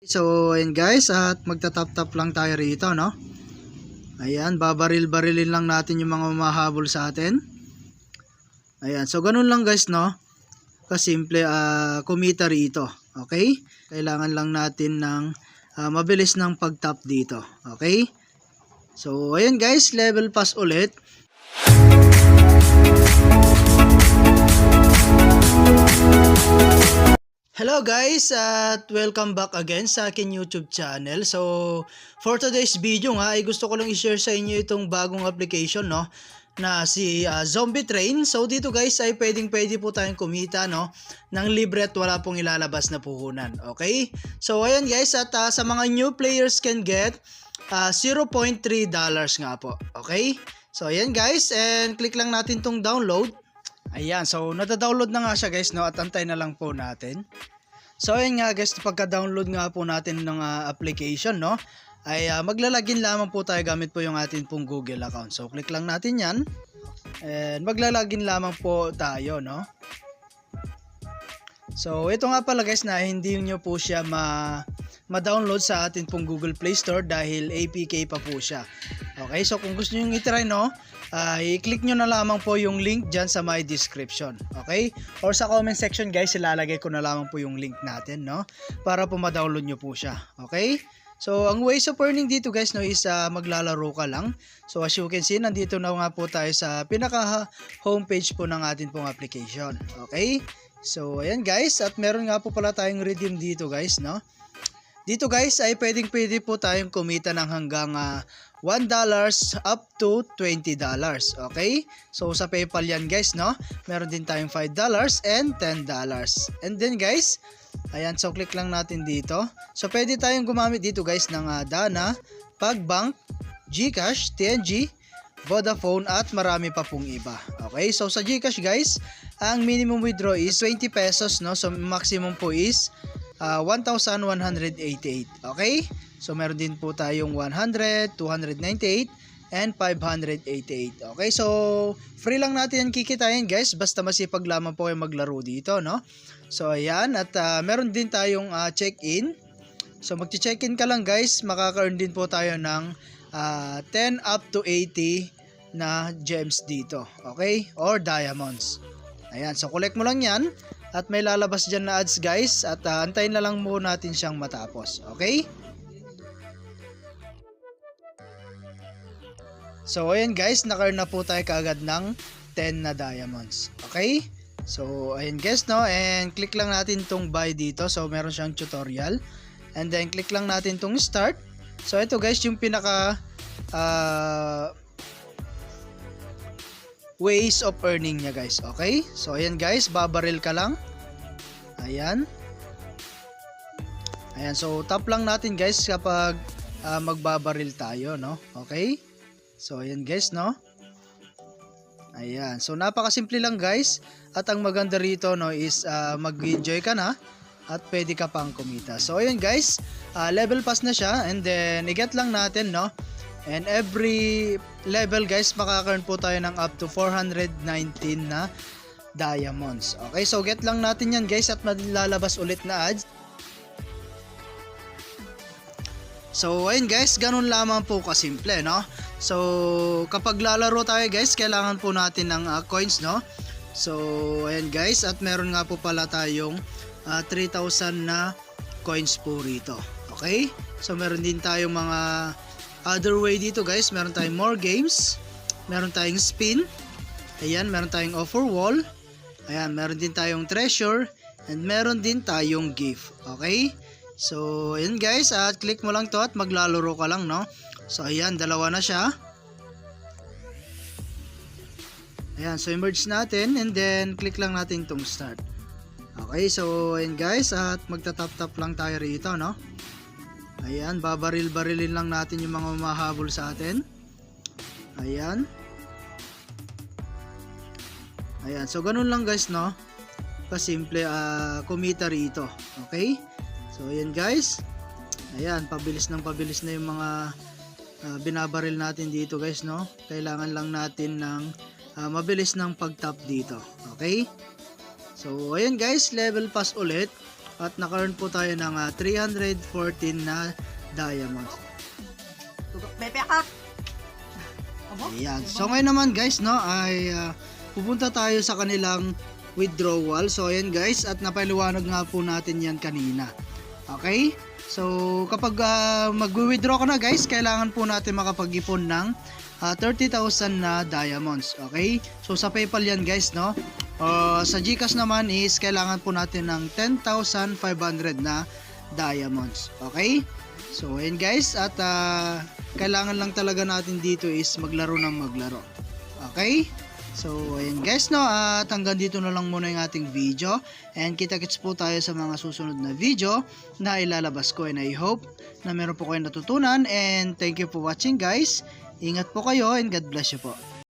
So, ayan guys, at magta-tap-tap lang tayo rito, no? Ayan, babaril-barilin lang natin yung mga mahabol sa atin. Ayan, so ganun lang guys, no? Kasimple, kumita rito, okay? Kailangan lang natin ng mabilis ng pag-tap dito, okay? So, ayan guys, level pass ulit. Hello guys at welcome back again sa akin YouTube channel. So for today's video nga ay gusto ko lang i-share sa inyo itong bagong application, no, na si Zombie Train. So dito guys ay pwede po tayong kumita, no, ng libre at wala pong ilalabas na puhunan. Okay? So ayan guys, at sa mga new players can get $0.3 nga po. Okay? So ayan guys, and click lang natin tong download. Ayan, so nata-download na nga siya guys, no, at antay na lang po natin. So ayun nga guys, pagka-download nga po natin ng application, no, ay maglalagin lamang po tayo gamit po yung atin pong Google account. So click lang natin yan, and maglalagin lamang po tayo, no. So ito nga pala guys na hindi nyo po siya ma-download sa atin pong Google Play Store dahil APK pa po siya. Okay, so kung gusto nyo i-try, no, i-click nyo na lamang po yung link dyan sa my description. Okay, or sa comment section guys, ilalagay ko na lamang po yung link natin, no, para po ma-download nyo po siya. Okay, so ang ways of earning dito guys, no, is maglalaro ka lang. So as you can see, nandito na nga po tayo sa pinaka homepage po ng atin pong application. Okay, so ayan guys, at meron nga po pala tayong redeem dito guys, no. Dito guys ay pwede po tayong kumita ng hanggang $1 up to $20. Okay? So sa PayPal yan guys, no? Meron din tayong $5 and $10. And then guys, ayan, so click lang natin dito. So pwede tayong gumamit dito guys ng Dana, Pagbank, GCash, TNG, Vodafone at marami pa pong iba. Okay? So sa GCash guys, ang minimum withdraw is 20 pesos, no? So maximum po is 1,188. Okay? So meron din po tayong 100, 298 and 588. Okay? So free lang natin yan kikitain guys, basta masipag lamang po kayo maglaro dito, no? So ayan, at meron din tayong check-in. So magche-check-in ka lang guys, makaka-earn din po tayo ng 10 up to 80 na gems dito. Okay? Or diamonds. Ayan, so collect mo lang yan. At may lalabas dyan na ads guys, at antayin na lang muna natin siyang matapos. Okay? So ayan guys, naka-earn na po tayo kaagad ng 10 na diamonds. Okay? So ayan guys, no, and click lang natin tong buy dito. So meron siyang tutorial. And then click lang natin tong start. So ito guys, yung pinaka ways of earning niya guys. Okay? So ayan guys, babaril ka lang. Ayan. Ayan, so tap lang natin guys kapag magbabaril tayo, no? Okay? So ayan guys, no? Ayan. So napakasimple lang guys. At ang maganda rito, no, is mag-enjoy ka na at pwede ka pang kumita. So ayan guys, level pass na siya, and then i-get lang natin, no? And every level guys, makaka-earn po tayo ng up to 419 na diamonds. Okay, so get lang natin yan guys, at malalabas ulit na ads. So ayun guys, ganun lamang po kasimple, no? So kapag lalaro tayo guys, kailangan po natin ng coins, no? So ayun guys, at meron nga po pala tayong 3,000 na coins po rito. Okay, so meron din tayong mga other way dito guys. Meron tayong more games, meron tayong spin, ayan, meron tayong offer wall, ayan, meron din tayong treasure, and meron din tayong gift. Okay, so ayan guys, at click mo lang to at maglalaro ka lang, no? So ayan, dalawa na siya. Ayan, so emerge natin, and then click lang natin tong start. Okay, so ayan guys, at magta-tap-tap lang tayo rito, no? Ayan, babaril-barilin lang natin yung mga mahabol sa atin. Ayan. Ayan, so ganun lang guys, no? Kasimple kumita rito. Okay? So ayan guys. Ayan, pabilis na yung mga binabaril natin dito guys, no? Kailangan lang natin ng mabilis ng pag-tap dito. Okay? So ayan guys, level pass ulit. at naka-earn po tayo ng 314 na diamonds. Pepe ka. Ayan. So ngayon naman guys, no, ay pupunta tayo sa kanilang withdrawal. So ayan guys, at napaliwanag nga po natin yan kanina. Okay? So kapag mag-withdraw ka na guys, kailangan po natin makapag-ipon ng 30,000 na diamonds. Okay? So sa PayPal yan guys, no? Sa GCash naman is kailangan po natin ng 10,500 na diamonds. Okay? So ayan guys, at kailangan lang talaga natin dito is maglaro ng maglaro. Okay? So ayan guys, no, at hanggang dito na lang muna yung ating video, and kita-kits po tayo sa mga susunod na video na ilalabas ko, and I hope na meron po kayong natutunan, and thank you for watching guys. Ingat po kayo and God bless you po.